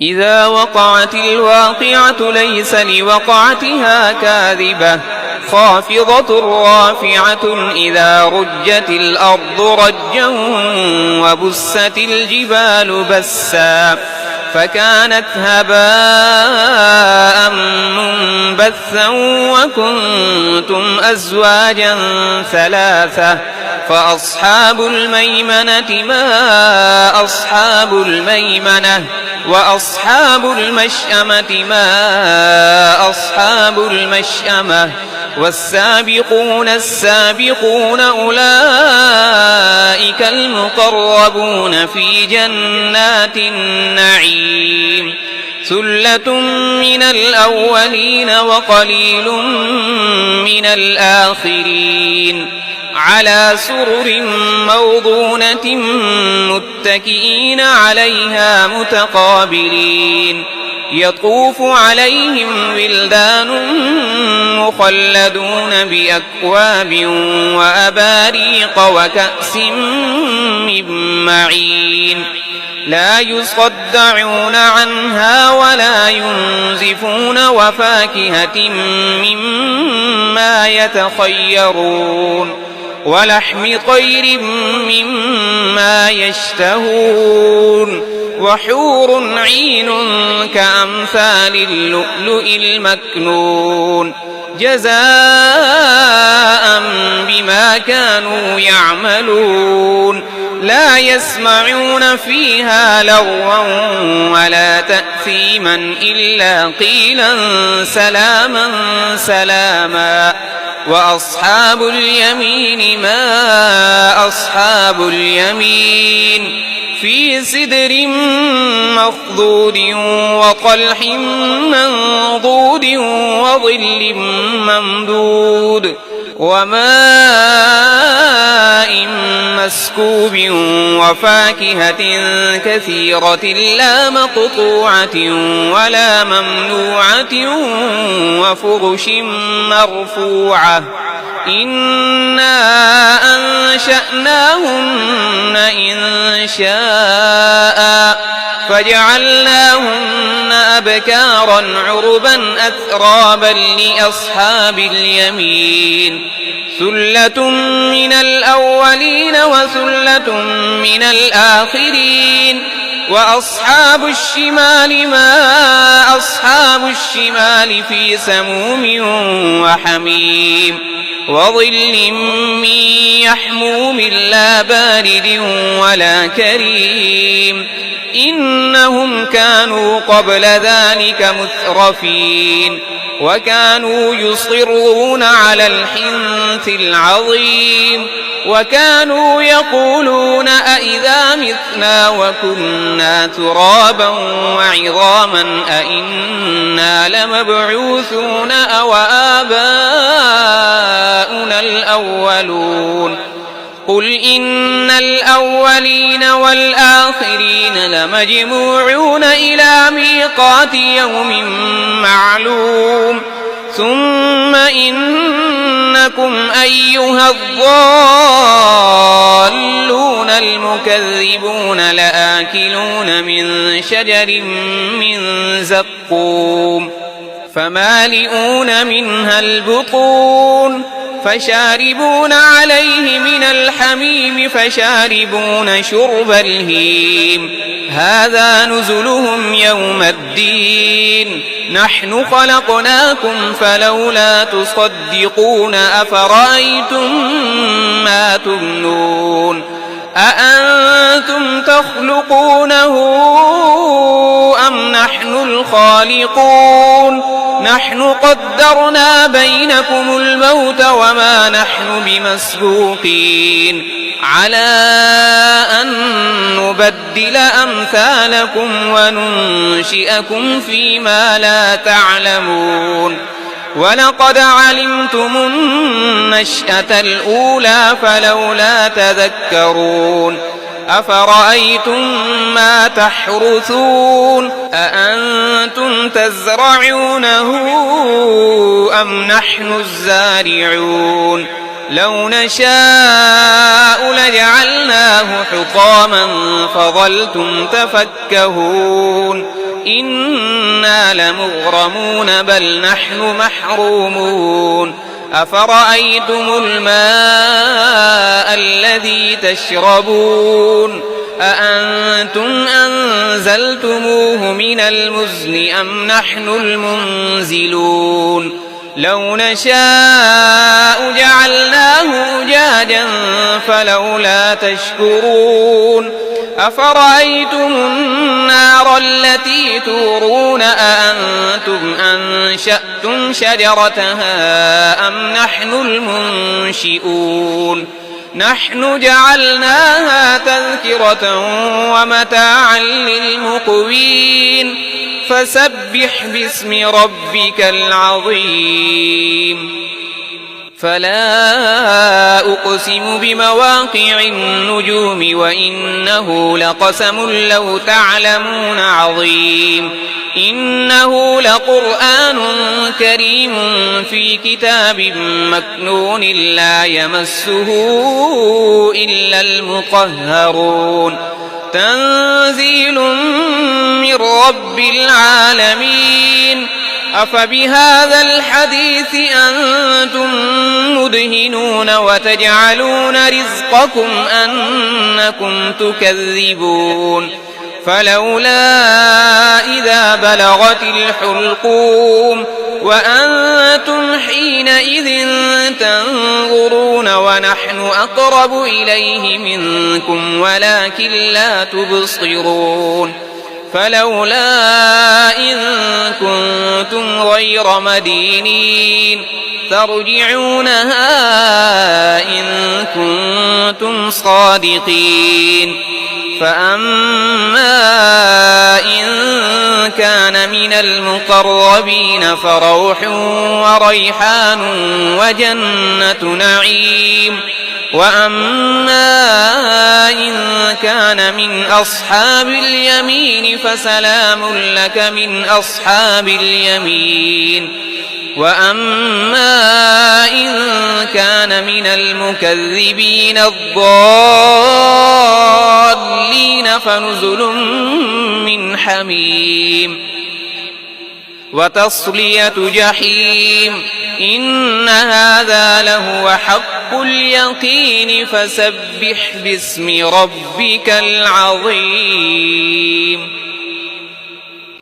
إذا وقعت الواقعة ليس لوقعتها كاذبة خافضة رافعة إذا رجت الأرض رجا وبست الجبال بسا فكانت هباء منبثا وكنتم أزواجا ثلاثة فأصحاب الميمنة ما أصحاب الميمنة وأصحاب المشأمة ما أصحاب المشأمة والسابقون السابقون أولئك المقربون في جنات النعيم ثلة من الأولين وقليل من الآخرين على سرر موضونة متكئين عليها متقابلين يطوف عليهم ولدان مخلدون بأكواب وأباريق وكأس من معين لا يصدعون عنها ولا ينزفون وفاكهة مما يتخيرون ولحم طير مما يشتهون وحور عين كأمثال اللؤلؤ المكنون جزاء بما كانوا يعملون لا يسمعون فيها لغوا ولا تأثيما إلا قيلا سلاما سلاما وأصحاب اليمين ما أصحاب اليمين في سدر مخضود وطلح منضود وظل ممدود وماء مسكوب وفاكهة كثيرة لا مقطوعة ولا ممنوعة وفرش مرفوعة إنا أنشأناهن إن شاء فجعلناهن أبكارا عربا أترابا لأصحاب اليمين ثلة من الأولين وثلة من الآخرين وأصحاب الشمال ما أصحاب الشمال في سموم وحميم وظل من يحموم لا بارد ولا كريم إنهم كانوا قبل ذلك مترفين وكانوا يصرون على الحنث العظيم وكانوا يقولون أئذا متنا وكنا ترابا وعظاما أئنا لمبعوثون أو آباؤنا الأولون قل إن الأولين والآخرين لمجموعون إلى ميقات يوم معلوم ثم إنكم أيها الضالون المكذبون لآكلون من شجر من زقوم فمالئون منها البطون فشاربون عليه من الحميم فشاربون شرب الهيم هذا نزلهم يوم الدين نحن خلقناكم فلولا تصدقون أفرأيتم ما تمنون أأنتم تخلقونه أم نحن الخالقون نحن قدرنا بينكم الموت وما نحن بمسبوقين على أن نبدل أمثالكم وننشئكم فيما لا تعلمون ولقد علمتم النشأة الأولى فلولا تذكرون أفرأيتم ما تحرثون أأنتم تزرعونه أم نحن الزارعون لو نشاء لجعلناه حطاما فظلتم تفكهون إنا لمغرمون بل نحن محرومون أفرأيتم الماء الذي تشربون أأنتم أنزلتموه من المزن أم نحن المنزلون لو نشاء جعلناه أجاجا فلولا تشكرون أفرأيتم النار التي تورون أأنتم أنشأتم شجرتها أم نحن المنشئون نحن جعلناها تذكرة ومتاعا للمقوين فسبح باسم ربك العظيم فلا أقسم بمواقع النجوم وإنه لقسم لو تعلمون عظيم إنه لقرآن كريم في كتاب مكنون لا يمسه إلا المطهرون تنزيل من رب العالمين أفبهذا الحديث أنتم مدهنون وتجعلون رزقكم أنكم تكذبون فلولا إذا بلغت الحلقوم وأنتم حينئذ تنظرون ونحن أقرب إليه منكم ولكن لا تبصرون فلولا إن كنتم غير مدينين ترجعونها إن كنتم صادقين فأما إن كان من المقربين فروح وريحان وجنة نعيم وأما إن كان من أصحاب اليمين فسلام لك من أصحاب اليمين وأما إن كان من المكذبين الضالين فنزل من حميم وتصلية جحيم إن هذا لهو حق اليقين فسبح باسم ربك العظيم